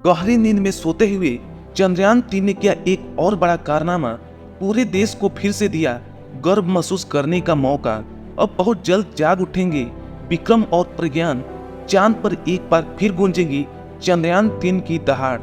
गहरी नींद में सोते हुए चंद्रयान 3 ने किया एक और बड़ा कारनामा। पूरे देश को फिर से दिया गर्व महसूस करने का मौका। अब बहुत जल्द जाग उठेंगे विक्रम और प्रज्ञान। चांद पर एक बार फिर गूंजेगी चंद्रयान 3 की दहाड़।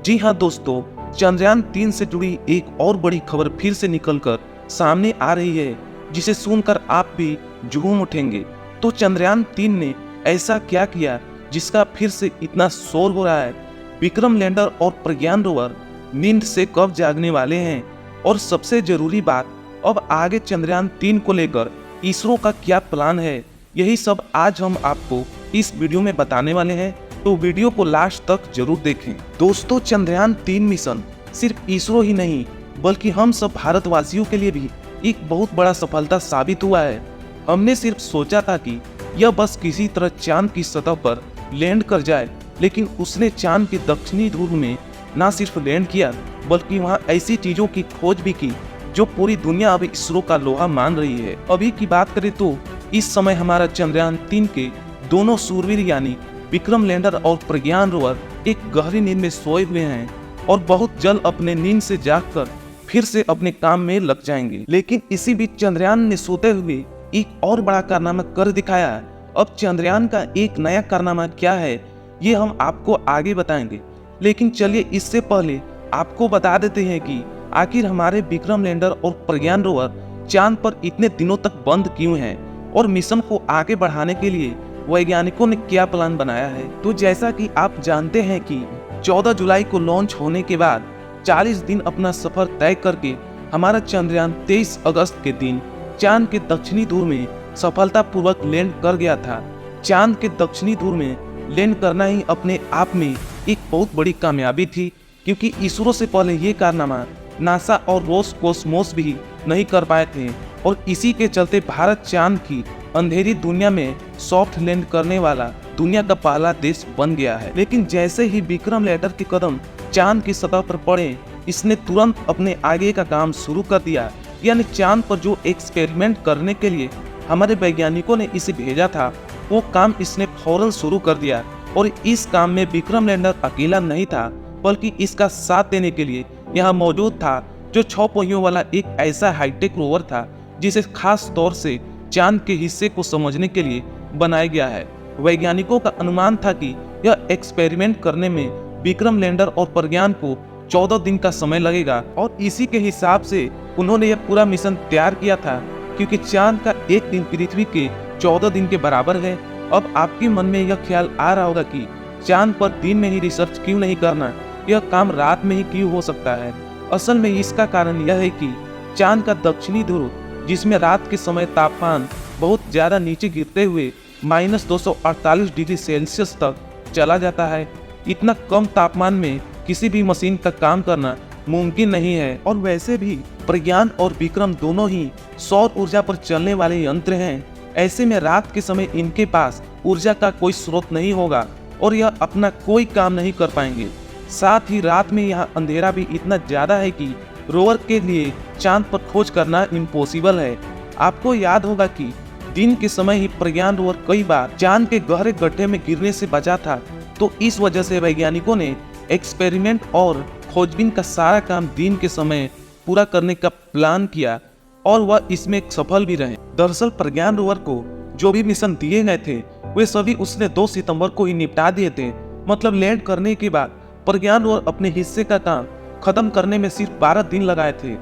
जी हाँ दोस्तों, चंद्रयान 3 से जुड़ी एक और बड़ी खबर फिर से निकलकर सामने आ रही है, जिसे सुनकर आप भी झूम उठेंगे। तो चंद्रयान 3 ने ऐसा क्या किया जिसका फिर से इतना शोर हो रहा है? विक्रम लैंडर और प्रज्ञान रोवर नींद से कब जागने वाले हैं? और सबसे जरूरी बात, अब आगे चंद्रयान 3 को लेकर इसरो का क्या प्लान है? यही सब आज हम आपको इस वीडियो में बताने वाले हैं, तो वीडियो को लास्ट तक जरूर देखें। दोस्तों, चंद्रयान 3 मिशन सिर्फ इसरो ही नहीं बल्कि हम सब भारतवासियों के लिए भी एक बहुत बड़ा सफलता साबित हुआ है। हमने सिर्फ सोचा था कि यह बस किसी तरह चांद की सतह पर लैंड कर जाए, लेकिन उसने चांद के दक्षिणी ध्रुव में न सिर्फ लैंड किया बल्कि वहां ऐसी चीजों की खोज भी की जो पूरी दुनिया अब इसरो का लोहा मान रही है। अभी की बात करें तो इस समय हमारा चंद्रयान 3 के दोनों सूरवीर यानी विक्रम लैंडर और प्रज्ञान रोवर एक गहरी नींद में सोए हुए हैं और बहुत जल्द अपने नींद से जागकर फिर से अपने काम में लग जाएंगे। लेकिन इसी बीच चंद्रयान ने सोते हुए एक और बड़ा कारनामा कर दिखाया है। अब चंद्रयान का एक नया कारनामा क्या है, ये हम आपको आगे बताएंगे। लेकिन चलिए इससे पहले आपको बता देते हैं कि आखिर हमारे विक्रम लैंडर और प्रज्ञान रोवर चांद पर इतने दिनों तक बंद क्यों हैं और मिशन को आगे बढ़ाने के लिए वैज्ञानिकों ने क्या प्लान बनाया है। तो जैसा कि आप जानते हैं कि 14 जुलाई को लॉन्च होने के बाद 40 दिन अपना सफर तय करके हमारा चंद्रयान 23 अगस्त के दिन चांद के दक्षिणी ध्रुव में सफलतापूर्वक लैंड कर गया था। चांद के दक्षिणी ध्रुव में लैंड करना ही अपने आप में एक बहुत बड़ी कामयाबी थी, क्योंकि इसरो से पहले ये कारनामा नासा और रोसकोसमोस भी नहीं कर पाए थे। और इसी के चलते भारत चांद की अंधेरी दुनिया में सॉफ्ट लैंड करने वाला दुनिया का पहला देश बन गया है। लेकिन जैसे ही विक्रम लैंडर के कदम चांद की सतह पर पड़े, इसने तुरंत अपने आगे का काम शुरू कर दिया। यानी चांद पर जो एक्सपेरिमेंट करने के लिए हमारे वैज्ञानिकों ने इसे भेजा था, वो काम इसने फौरन शुरू कर दिया। और इस काम में विक्रम लैंडर अकेला नहीं था, बल्कि इसका साथ देने के लिए यहाँ मौजूद था जो 6 पहियों वाला एक ऐसा हाईटेक रोवर था जिसे खास तौर से चांद के हिस्से को समझने के लिए बनाया गया है। वैज्ञानिकों का अनुमान था कि यह एक्सपेरिमेंट करने में विक्रम लैंडर और प्रज्ञान को 14 दिन का समय लगेगा, और इसी के हिसाब से उन्होंने यह पूरा मिशन तैयार किया था, क्योंकि चांद का एक दिन पृथ्वी के 14 दिन के बराबर है। अब आपके मन में यह ख्याल आ रहा होगा कि चांद पर दिन में ही रिसर्च क्यों नहीं करना, यह काम रात में ही क्यों हो सकता है। असल में इसका कारण यह है कि चांद का दक्षिणी ध्रुव, जिसमें रात के समय तापमान बहुत ज्यादा नीचे गिरते हुए -248 डिग्री सेल्सियस तक चला जाता है। इतना कम तापमान में किसी भी मशीन का काम करना मुमकिन नहीं है। और वैसे भी प्रज्ञान और विक्रम दोनों ही सौर ऊर्जा पर चलने वाले यंत्र हैं। ऐसे में रात के समय इनके पास ऊर्जा का कोई स्रोत नहीं होगा और यह अपना कोई काम नहीं कर पाएंगे। साथ ही रात में यहाँ अंधेरा भी इतना ज्यादा है कि रोवर के लिए चांद पर खोज करना इम्पॉसिबल है। आपको याद होगा कि दिन के समय ही प्रज्ञान रोवर कई बार चांद के गहरे गड्ढे में गिरने से बचा था। तो इस वजह से वैज्ञानिकों ने एक्सपेरिमेंट और खोजबीन का सारा काम दिन के समय पूरा करने का प्लान किया, और वह इसमें सफल भी रहे। दरअसल प्रज्ञान रोवर को जो भी मिशन दिए गए थे वे सभी उसने 2 सितंबर को ही निपटा दिए थे। मतलब लैंड करने के बाद प्रज्ञान रोवर अपने हिस्से का काम खत्म करने में सिर्फ 12 दिन लगाए थे।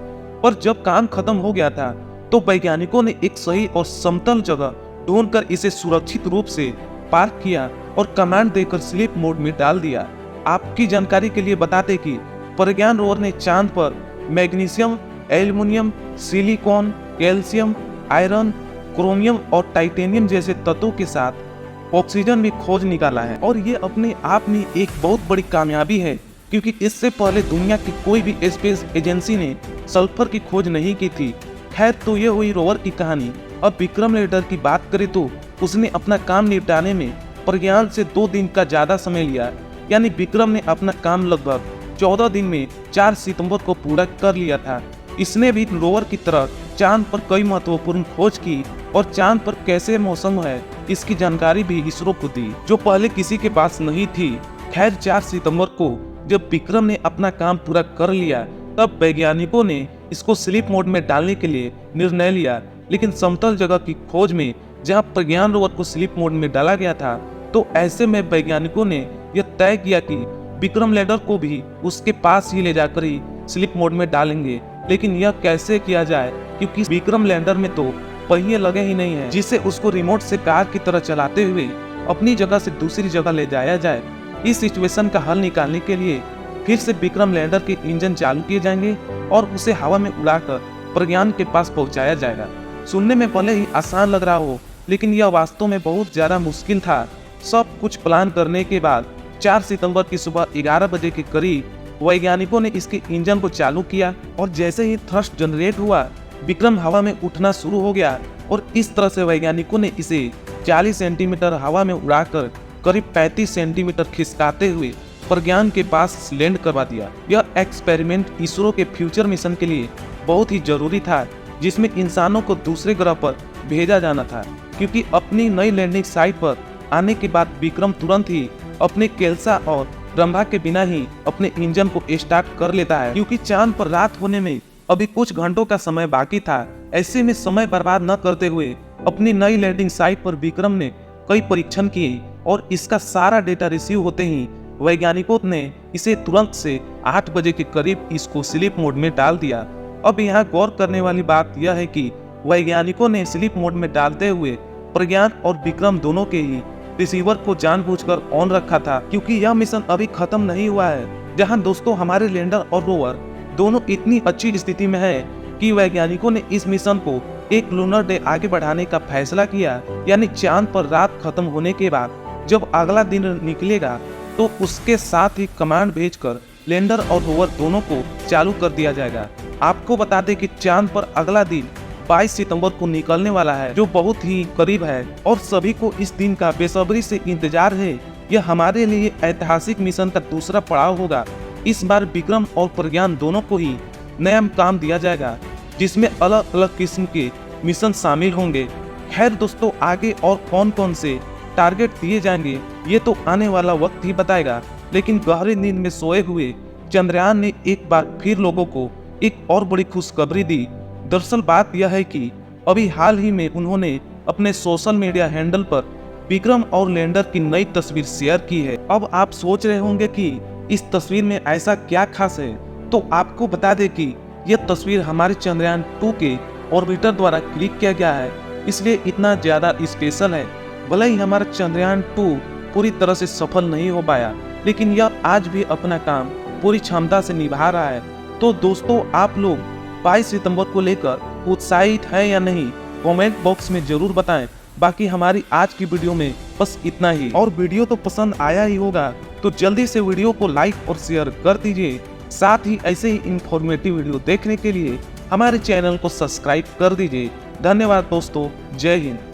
पर जब काम खत्म हो गया था तो वैज्ञानिकों ने एक सही और समतल जगह ढूंढकर इसे सुरक्षित रूप से पार्क किया और कमांड देकर स्लीप मोड में डाल दिया। आपकी जानकारी के लिए बताते कि प्रज्ञान रोवर ने चांद पर magnesium, aluminium, silicon, calcium, iron, chromium और टाइटेनियम जैसे तत्वों के साथ ऑक्सीजन भी खोज निकाला है। और ये अपने आप में एक बहुत बड़ी कामयाबी है, क्योंकि इससे पहले दुनिया की कोई भी स्पेस एजेंसी ने सल्फर की खोज नहीं की थी। खैर, तो ये हुई रोवर की कहानी। अब विक्रम लैंडर की बात करें तो उसने अपना काम निपटाने में प्रज्ञान से 2 दिन का ज्यादा समय लिया। यानी विक्रम ने अपना काम लगभग 14 दिन में 4 सितंबर को पूरा कर लिया था। इसने भी रोवर की तरह चांद पर कई महत्वपूर्ण खोज की और चांद पर कैसे मौसम है इसकी जानकारी भी इसरो को दी, जो पहले किसी के पास नहीं थी। खैर 4 सितंबर को जब विक्रम ने अपना काम पूरा कर लिया तब वैज्ञानिकों ने इसको स्लीप मोड में डालने के लिए निर्णय लिया। लेकिन समतल जगह की खोज में जहां प्रज्ञान रोवर को स्लीप मोड में डाला गया था, तो ऐसे में वैज्ञानिकों ने यह तय किया कि विक्रम लैंडर को भी उसके पास ही ले जाकर ही स्लीप मोड में डालेंगे। लेकिन यह कैसे किया जाए, क्योंकि विक्रम लैंडर में तो पहिए लगे ही नहीं है जिसे उसको रिमोट से कार की तरह चलाते हुए अपनी जगह से दूसरी जगह ले जाया जाए। इस सिचुएशन का हल निकालने के लिए फिर से विक्रम लैंडर के इंजन चालू किए जाएंगे और उसे हवा में उड़ाकर प्रज्ञान के पास पहुंचाया जाएगा। सुनने में भले ही आसान लग रहा हो, लेकिन यह वास्तव में बहुत ज्यादा मुश्किल था। सब कुछ प्लान करने के बाद 4 सितंबर की सुबह 11 बजे के करीब वैज्ञानिकों ने इसके इंजन को चालू किया और जैसे ही थ्रस्ट जनरेट हुआ, विक्रम हवा में उठना शुरू हो गया और इस तरह से वैज्ञानिकों ने इसे 40 सेंटीमीटर हवा में उड़ाकर करीब 35 सेंटीमीटर खिसकाते हुए प्रज्ञान के पास लैंड करवा दिया। यह एक्सपेरिमेंट इसरो के फ्यूचर मिशन के लिए बहुत ही जरूरी था, जिसमें इंसानों को दूसरे ग्रह पर भेजा जाना था, क्योंकि अपनी नई लैंडिंग साइट पर आने के बाद विक्रम तुरंत ही अपने केल्सा और ब्रह्मा के बिना ही अपने इंजन को स्टार्ट कर लेता है, क्योंकि चांद पर रात होने में अभी कुछ घंटों का समय बाकी था। ऐसे में समय बर्बाद न करते हुए अपनी नई लैंडिंग साइट पर विक्रम ने कई परीक्षण किए और इसका सारा डेटा रिसीव होते ही वैज्ञानिकों ने इसे तुरंत से 8 बजे के करीब इसको स्लीप मोड में डाल दिया। अब यहाँ गौर करने वाली बात यह है कि वैज्ञानिकों ने स्लीप मोड में डालते हुए प्रज्ञान और विक्रम दोनों के ही रिसीवर को जानबूझकर ऑन रखा था, क्योंकि यह मिशन अभी खत्म नहीं हुआ है। जहां दोस्तों हमारे लैंडर और रोवर दोनों इतनी अच्छी स्थिति में है कि वैज्ञानिकों ने इस मिशन को एक लूनर डे आगे बढ़ाने का फैसला किया, यानी चांद पर रात खत्म होने के बाद जब अगला दिन निकलेगा तो उसके साथ ही कमांड भेजकर लैंडर और रोवर दोनों को चालू कर दिया जाएगा। आपको बता दें कि चांद पर अगला दिन 22 सितंबर को निकलने वाला है, जो बहुत ही करीब है और सभी को इस दिन का बेसब्री से इंतजार है। यह हमारे लिए ऐतिहासिक मिशन का दूसरा पड़ाव होगा। इस बार विक्रम और प्रज्ञान दोनों को ही नया काम दिया जाएगा, जिसमें अलग अलग किस्म के मिशन शामिल होंगे। खैर दोस्तों, आगे और कौन कौन से टारगेट दिए जाएंगे ये तो आने वाला वक्त ही बताएगा। लेकिन गहरी नींद में सोए हुए चंद्रयान ने एक बार फिर लोगों को एक और बड़ी खुशखबरी दी। दरअसल बात यह है कि अभी हाल ही में उन्होंने अपने सोशल मीडिया हैंडल पर विक्रम और लैंडर की नई तस्वीर शेयर की है। अब आप सोच रहे होंगे कि इस तस्वीर में ऐसा क्या खास है, तो आपको बता दें कि यह तस्वीर हमारे चंद्रयान 2 के ऑर्बिटर द्वारा क्लिक किया गया है, इसलिए इतना ज्यादा स्पेशल है। भले ही हमारा चंद्रयान 2 पूरी तरह से सफल नहीं हो पाया, लेकिन यह आज भी अपना काम पूरी क्षमता से निभा रहा है। तो दोस्तों, आप लोग 22 सितंबर को लेकर उत्साहित हैं या नहीं, कमेंट बॉक्स में जरूर बताएं। बाकी हमारी आज की वीडियो में बस इतना ही, और वीडियो तो पसंद आया ही होगा तो जल्दी से वीडियो को लाइक और शेयर कर दीजिए। साथ ही ऐसे ही इंफॉर्मेटिव वीडियो देखने के लिए हमारे चैनल को सब्सक्राइब कर दीजिए। धन्यवाद दोस्तों, जय हिंद।